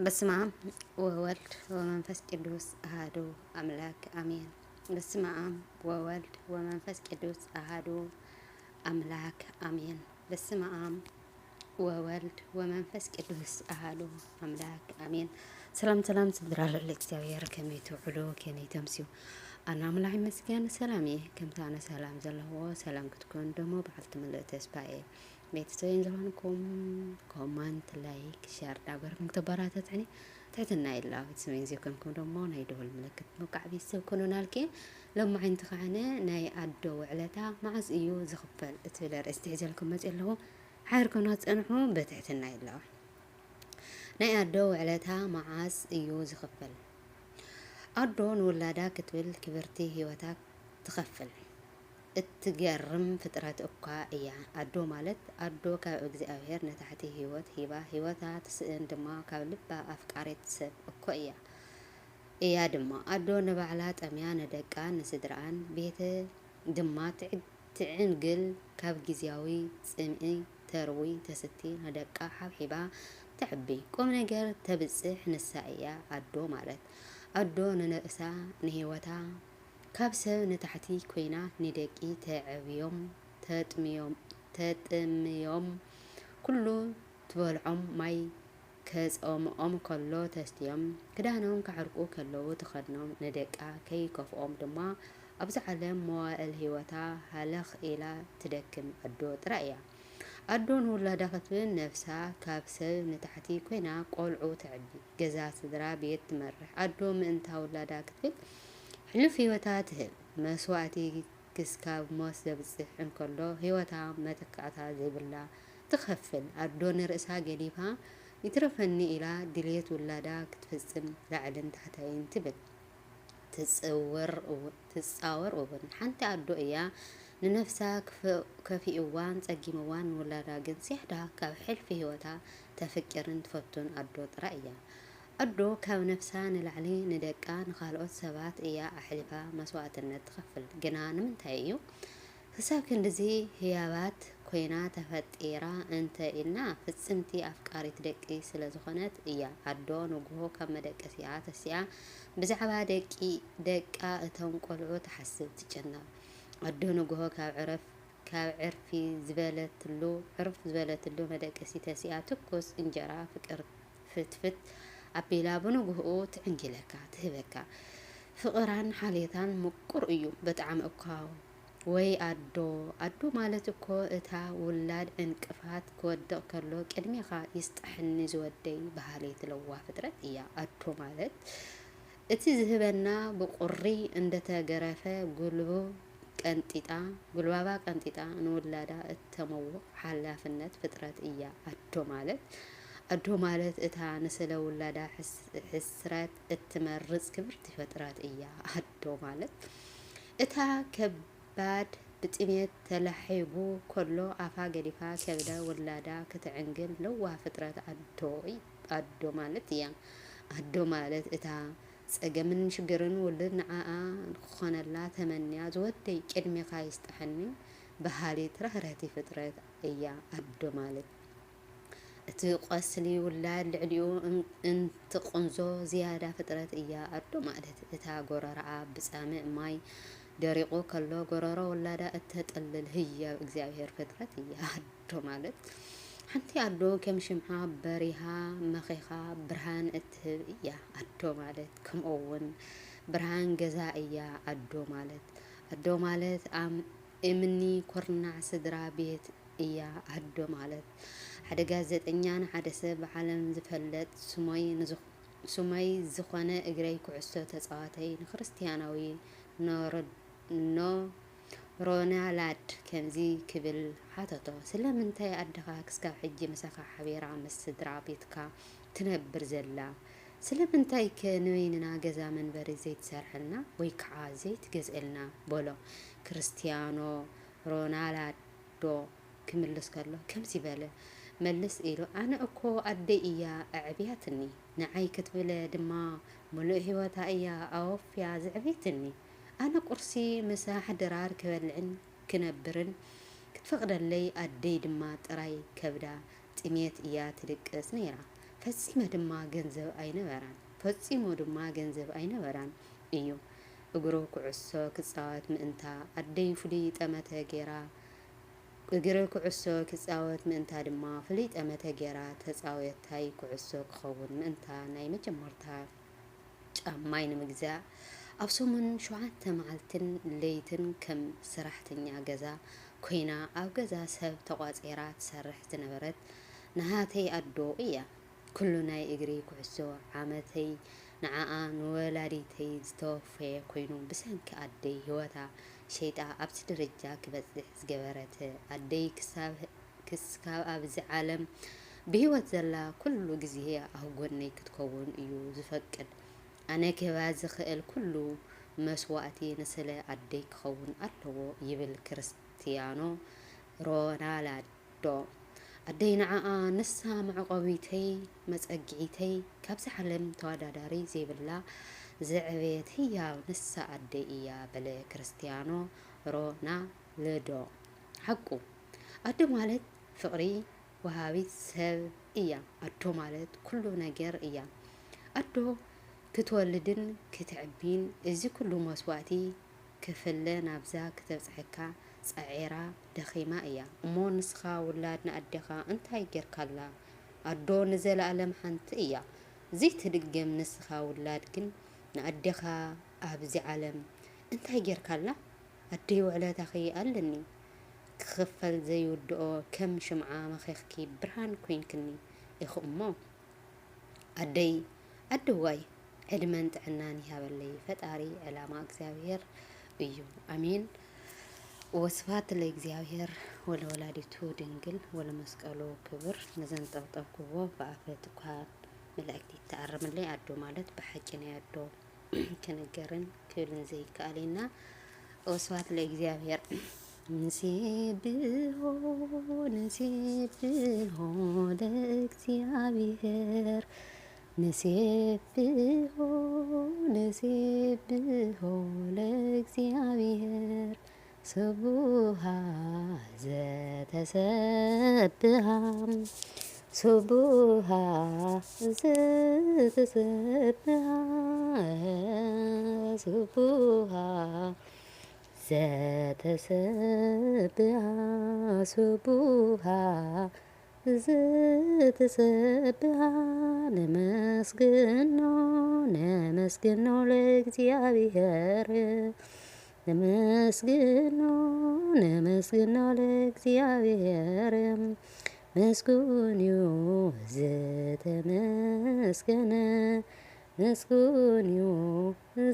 በስመ አብ ወወልድ ወመንፈስ ቅዱስ አሐዱ አምላክ አሜን። በስመ አብ ወወልድ ወመንፈስ ቅዱስ አሐዱ አምላክ አሜን። በስመ አብ ወወልድ ወመንፈስ ቅዱስ አሐዱ አምላክ አሜን። ሰላም ሰላም ስድራለሁ እግዚአብሔር ከመይ ትውዕሉ ከመይ ተምስዩ አና አምላክ ይመስገን ሰላም ከምታነ ሰላም ዘለዎ ሰላም ክትኮን ደሞ በዓልቲ ምልእ ተስፋዬ ቤተሰብን ዘለኹም ኮመንት ላይክ ሼር ዳገርኩም ተበራታትዕኒ ታይትና ኢላ ቤተሰብን ዘይኮንኩም ደሞ ናይ ደወል ምልክት ምውቃዕ ቤተሰብ ኮኑናልከ ሎማ ዓይንቲ ከዓነ ናይ ኣዶ ውዕለታ መዓዝ እዩ ዝኽፈል እትብል ርእስቲ ሒዘልኩም መፅእ ኣለኹ ሓይርኩም ንክትፀንሑ በትሕትና ኢላ ናይ ኣዶ ውዕለታ መዓዝ እዩ ዝኽፈል ኣዶ ንውላዳ ክትብል ክብርቲ ሂወታ ትኸፍል እትገርም ፍጥረት እኳ እያ ኣዶ ማለት ኣዶ ካብ እግዚኣብሔር ነታሕቲ ሂወት ሂባ ሂወታ ትስእን ድማ ካብ ልባ ኣፍቃሪት ሰብ እኮ እያ ድማ ኣዶ ንባዕላ ጠምያ ንደቃ ንስድራን ቤተ ድማ ትዕንግል ካብ ግዝያዊ ፅምኢ ተርዊ ተስቲ ንደቃ ሓብሒባ ተዕቢ ቁም ነገር ተብፅሕ ንሳ እያ ኣዶ ማለት ኣዶ ንነእሳ ንሂወታ ካብ ሰብ ንታሕቲ ኮይና ንደቂ ተዕብዮም ተጥምዮም ኩሉ ትበልዖም ማይ ከጾምኦም ከሎ ተስትዮም ክዳኖም ካዕርቁ ከለዉ ተኸድኖም ንደቃ ከይከፍኦም ድማ ኣብዚ ዓለም መዋእል ሂወታ ሃለኽ ኢላ ትደክም ኣዶ ጥራይ እያ ኣዶ ንውላዳ ክትብል ነፍሳ ካብ ሰብ ንታሕቲ ኮይና ቆልዑ ትዕቢ ገዛ ስድራ ቤት ትመርሕ ኣዶ ምእንታ ውላዳ ክትብል ሕሉፍ ሂወታ ትህብ መስዋእቲ ክስካብ ሞት ዘብፅሕ እንከሎ ሂወታ መተካእታ ዘይብላ ትኸፍል ኣዶ ንርእሳ ገዲፋ ይትረፈኒ ኢላ ድልየት ውላዳ ክትፍፅም ላዕልን ታሕታይን ትብል ትፃወር እውን ሓንቲ ኣዶ እያ ንነፍሳ ከፊእዋን ፀጊምዋን ውላዳ ግን ስያዳ ካብ ሕልፊ ሂወታ ተፍቅርን ትፈቱን ኣዶ ጥራይ እያ ኣዶ ካብ ነፍሳ ንላዕሊ ንደቃ ንኻልኦት ሰባት እያ ኣሕሊፋ መስዋእትነት ትኸፍል ግና ንምንታይ እዩ ክሳብ ክንድዚ ህያባት ኮይና ተፈጢራ እንተ ኢልና ፍፅምቲ ኣፍቃሪት ደቂ ስለ ዝኾነት እያ ኣዶ ንጉሆ ካብ መደቀሲኣ ተሲኣ ብዛዕባ ደቃ እቶም ቆልዑ ተሓስብ ትጨነቕ ኣዶ ንጉሆ ካብ ዕርፊ ዝበለትሉ መደቀሲ ተሲኣ ትኩስ እንጀራ ፍቅር ፍትፍት ኣቢላ ብንጉህኡ ትዕንግለካ ትህበካ ፍቕራን ሓልየታን ምቁር እዩ በጣዕሚ እኳ ወይ ኣዶ ማለት እኮ እታ ውላድ ዕንቅፋት ክወድቕ ከሎ ቅድሚኻ ይስጣሕኒ ዝወደይ ባህለይ ትለዋ ፍጥረት እያ ኣዶ ማለት እቲ ዝህበና ብቁሪ እንደተገረፈ ጉልባባ ቀንጢጣ ንውላዳ እተመውቕ ሓላፍነት ፍጥረት እያ ኣዶ ማለት እታ ንስለ ውላዳ ሕስረት እትመርፅ ክብርቲ ፍጥረት እያ ኣዶ ማለት እታ ከባድ ብጥሜት ተላሒቡ ከሎ ኣፋ ገዲፋ ከብዳ ውላዳ ክትዕንግል ለዋ ፍጥረት ኣዶ ማለት እያ ኣዶ ማለት እታ ፀገምን ሽግርን ውልድ ንዓኣ ክኾነላ ተመንያ ዝወደይ ቅድሚኻ ይስጣሕኒ ባህሊት ራህረህቲ ፍጥረት እያ ኣዶ ማለት እቲ ቆስሊ ውላድ ልዕሊኡ እንትቕንዞ ዝያዳ ፍጥረት እያ ኣዶ ማለት እታ ጎረርዓ ብፃምእ ማይ ደሪቑ ከሎ ጎረሮ ውላዳ እተጠልል ህያብ እግዚኣብሔር ፍጥረት እያ ኣዶ ማለት ሓንቲ ኣዶ ከም ሽምዓ በሪሃ መኺኻ ብርሃን እትህብ እያ ኣዶ ማለት ከምኡውን ብርሃን ገዛ እያ ኣዶ ማለት እምኒ ኮርናዕ ስድራ ቤት እያ ኣዶ ማለት ሓደ ጋዜጠኛን ሓደ ሰብ ብዓለም ዝፈለጥ ሱመይ ዝኾነ እግረይ ኩዕሶ ተፃዋተይ ንክርስቲያናዊ ሮናላድ ከምዚ ክብል ሓተቶ ስለምንታይ ኣድኻ ክስካብ ሕጂ ምሳኻ ሓቢራ ምስ ስድራ ቤትካ ትነብር ዘላ ስለምንታይ ከንበይንና ገዛ መንበሪ ዘይትሰርሐልና ወይ ከዓ ዘይትገዝአልና በሎ ክርስቲያኖ ሮናላዶ ክምልስ ከሎ ከምዚ በለ መልስ ኢሉ ኣነ እኮ ኣደይ እያ ኣዕብያትኒ ንዓይ ክትብለ ድማ ሙሉእ ሂወታ እያ ኣወፍያ ዝዕቤትኒ ኣነ ቁርሲ ምሳሕ ድራር ክበልዕን ክነብርን ክትፈቕደለይ ኣደይ ድማ ጥራይ ከብዳ ጥሜት እያ ትድቅስ ነይራ ፈጺመ ድማ ገንዘብ ኣይነበራን ፈጺሙ ድማ ገንዘብ ኣይነበራን እዩ እግሩ ኩዕሶ ክጻወት ምእንታ ኣደይ ፍሉይ ጠመተ ጌራ እግሪ ኩዕሶ ክጻወት ምእንታ ድማ ፍሉይ ጠመተ ጌራ ተጻወታይ ኩዕሶ ክኸውን ምእንታ ናይ መጀመርታ ጫማይ ንምግዛእ ኣብ ሰሙን 7 መዓልትን ለይትን ከም ስራሕተኛ ገዛ ኮይና ኣብ ገዛ ሰብ ተቋጺራ ትሰርሕ ዝነበረት ናሃተይ ኣዶ እያ ኩሉ ናይ እግሪ ኩዕሶ ዓመተይ ንዓኣ ንወላዲተይ ዝተወፈየ ኮይኑ ብሰንኪ ኣደይ ህወታ ሸይጣ ኣብቲ ደረጃ ክበጽሕ ዝገበረት ኣደይ ክሳብ ኣብዚ ዓለም ብህይወት ዘላ ኩሉ ግዜ ኣብ ጎነይ ክትከውን እዩ ዝፈቅድ ኣነ ክባ ዝኽእል ኩሉ መስዋእቲ ንስለ ኣደይ ክኸውን ኣለዎ ይብል ክርስቲያኖ ሮናልዶ ኣደይ ንዓኣ ንሳ መዕቆቢተይ መጸጊዒተይ ካብዚ ዓለም ተወዳዳሪ ዘይብላ ዘዕብየት ህያው ንሳ ኣደይ እያ በለ ክርስቲያኖ ሮናልዶ ሓቁ ኣዶ ማለት ፍቕሪ ወሃቢት ሰብ እያ ኣዶ ማለት ኩሉ ነገር እያ ኣዶ ክትወልድን ክትዕቢን እዚ ኩሉ መስዋእቲ ክፍለ ናብዛ ክተብጽሐካ ጸዒራ ደኺማ እያ እሞ ንስኻ ውላድ ንኣዴኻ እንታይ ጌርካላ ኣዶ ንዘለኣለም ሓንቲ እያ ዘይትድገም ንስኻ ውላድ ግን ንኣዴኻ ኣብዚ ዓለም እንታይ ጌርካላ ኣደይ ውዕለታኺ ኣለኒ ክኽፈል ዘይውድኦ ከም ሽምዓ መኸኽኪ ብርሃን ኮይንክኒ ኢኹ እሞ ኣደይ ኣደዋይ ዕድመን ጥዕናን ይሃበለይ ፈጣሪ ዕላማ እግዚአብሔር እዩ አሜን ወስብሐት ለእግዚአብሔር ወለወላዲቱ ድንግል ወለመስቀሉ ክብር ንዘንጠብጠብክዎ በአፈት ኳን መላእክት ተአረምልኝ አዶ ማለት በሐቂ ነው ያዶ ከነገርን ክብልን ዘይካለና ወስብሐት ለእግዚአብሔር ንሴብሖ ለእግዚአብሔር ንሴብሖ ለእግዚአብሔር ስቡሃ ዘተሰብሃ ስቡሃ ዘተሰብሃ ስቡሃ ዘተሰብሃ ስቡሃ ዘተሰብሃ ነመስግኖ ለእግዚአብሔር ነመስግኖ ለእግዚአብሔር መስጉን እዩ ዝተመስገነ መስጉን እዩ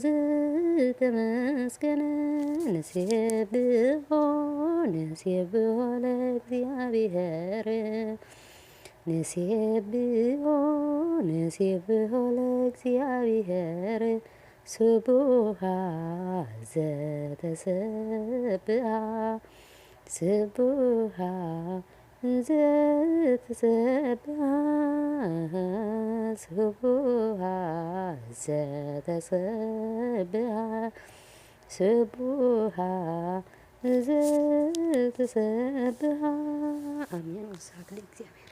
ዝተመስገነ ንሴብሖ ለእግዚአብሔር ንሴብሖ ለእግዚአብሔር ስቡሃ ዘተሰብሃ ስቡሃ ዘተሰብሃ ስቡሃ ዘተሰብሃ ስቡሃ ዘተሰብሃ አሜን። ወስብሐት ለእግዚአብሔር።